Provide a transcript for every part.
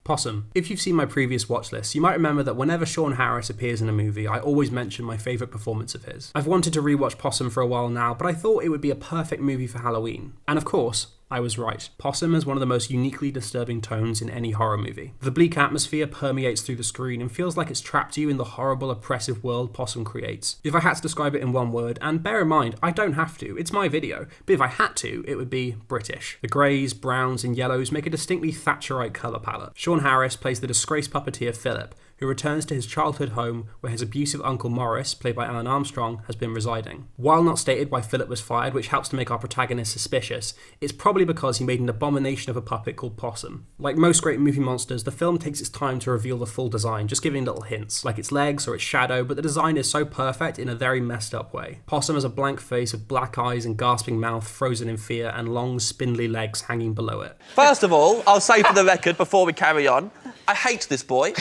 Possum. If you've seen my previous watch list, you might remember that whenever Sean Harris appears in a movie, I always mention my favourite performance of his. I've wanted to rewatch Possum for a while now, but I thought it would be a perfect movie for Halloween. And of course, I was right. Possum has one of the most uniquely disturbing tones in any horror movie. The bleak atmosphere permeates through the screen and feels like it's trapped you in the horrible, oppressive world Possum creates. If I had to describe it in one word, and bear in mind, I don't have to, it's my video, but if I had to, it would be British. The greys, browns, and yellows make a distinctly Thatcherite colour palette. Sean Harris plays the disgraced puppeteer Philip, who returns to his childhood home where his abusive uncle Morris, played by Alan Armstrong, has been residing. While not stated why Philip was fired, which helps to make our protagonist suspicious, it's probably because he made an abomination of a puppet called Possum. Like most great movie monsters, the film takes its time to reveal the full design, just giving little hints, like its legs or its shadow, but the design is so perfect in a very messed up way. Possum has a blank face with black eyes and gasping mouth frozen in fear and long, spindly legs hanging below it. First of all, I'll say for the record, before we carry on, I hate this boy.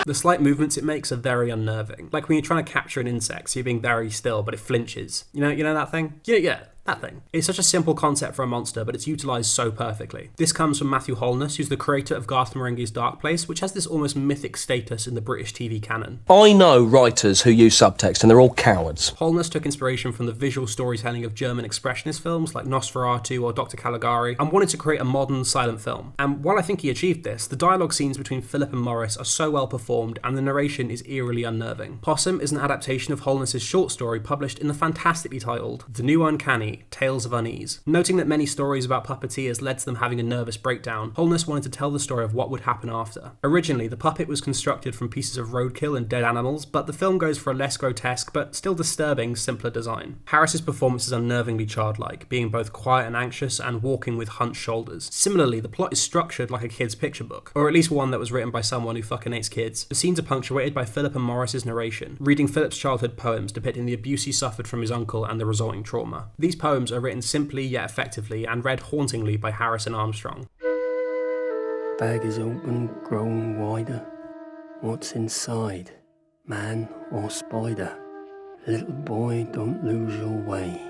The slight movements it makes are very unnerving. Like when you're trying to capture an insect, so you're being very still, but it flinches. You know that thing? Yeah, that thing. It's such a simple concept for a monster, but it's utilised so perfectly. This comes from Matthew Holness, who's the creator of Garth Marenghi's Dark Place, which has this almost mythic status in the British TV canon. I know writers who use subtext, and they're all cowards. Holness took inspiration from the visual storytelling of German expressionist films like Nosferatu or Dr. Caligari, and wanted to create a modern silent film. And while I think he achieved this, the dialogue scenes between Philip and Morris are so well performed, and the narration is eerily unnerving. Possum is an adaptation of Holness's short story published in the fantastically titled The New Uncanny Tales of Unease. Noting that many stories about puppeteers led to them having a nervous breakdown, Holness wanted to tell the story of what would happen after. Originally, the puppet was constructed from pieces of roadkill and dead animals, but the film goes for a less grotesque but still disturbing, simpler design. Harris's performance is unnervingly childlike, being both quiet and anxious and walking with hunched shoulders. Similarly, the plot is structured like a kid's picture book, or at least one that was written by someone who fucking hates kids. The scenes are punctuated by Philip and Morris's narration, reading Philip's childhood poems depicting the abuse he suffered from his uncle and the resulting trauma. These poems are written simply yet effectively and read hauntingly by Harris and Armstrong. Bag is open, growing wider. What's inside? Man or spider? Little boy, don't lose your way.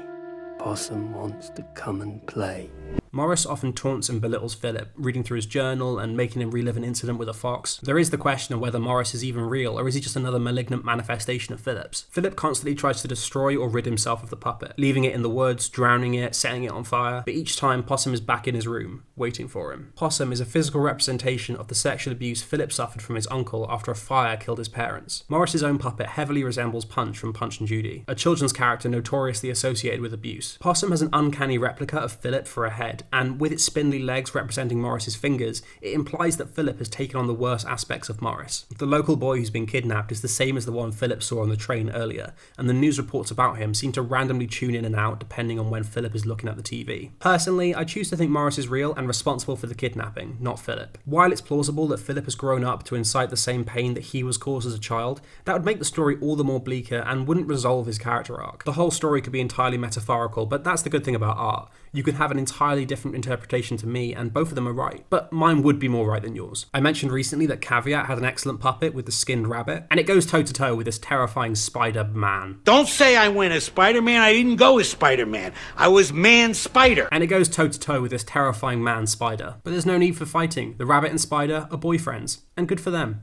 Possum wants to come and play. Morris often taunts and belittles Philip, reading through his journal and making him relive an incident with a fox. There is the question of whether Morris is even real, or is he just another malignant manifestation of Philip's. Philip constantly tries to destroy or rid himself of the puppet, leaving it in the woods, drowning it, setting it on fire, but each time Possum is back in his room, waiting for him. Possum is a physical representation of the sexual abuse Philip suffered from his uncle after a fire killed his parents. Morris's own puppet heavily resembles Punch from Punch and Judy, a children's character notoriously associated with abuse. Possum has an uncanny replica of Philip for a head, and with its spindly legs representing Morris's fingers, it implies that Philip has taken on the worst aspects of Morris. The local boy who's been kidnapped is the same as the one Philip saw on the train earlier, and the news reports about him seem to randomly tune in and out depending on when Philip is looking at the TV. Personally, I choose to think Morris is real and responsible for the kidnapping, not Philip. While it's plausible that Philip has grown up to incite the same pain that he was caused as a child, that would make the story all the more bleaker and wouldn't resolve his character arc. The whole story could be entirely metaphorical, but that's the good thing about art. You can have an entirely different interpretation to me, and both of them are right. But mine would be more right than yours. I mentioned recently that Caveat had an excellent puppet with the skinned rabbit, and it goes toe-to-toe with this terrifying Spider-Man. Don't say I went as Spider-Man. I didn't go as Spider-Man. I was Man-Spider. And it goes toe-to-toe with this terrifying man-spider. But there's no need for fighting. The rabbit and spider are boyfriends, and good for them.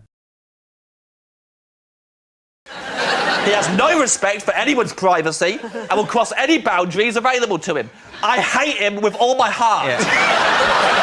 He has no respect for anyone's privacy and will cross any boundaries available to him. I hate him with all my heart. Yeah.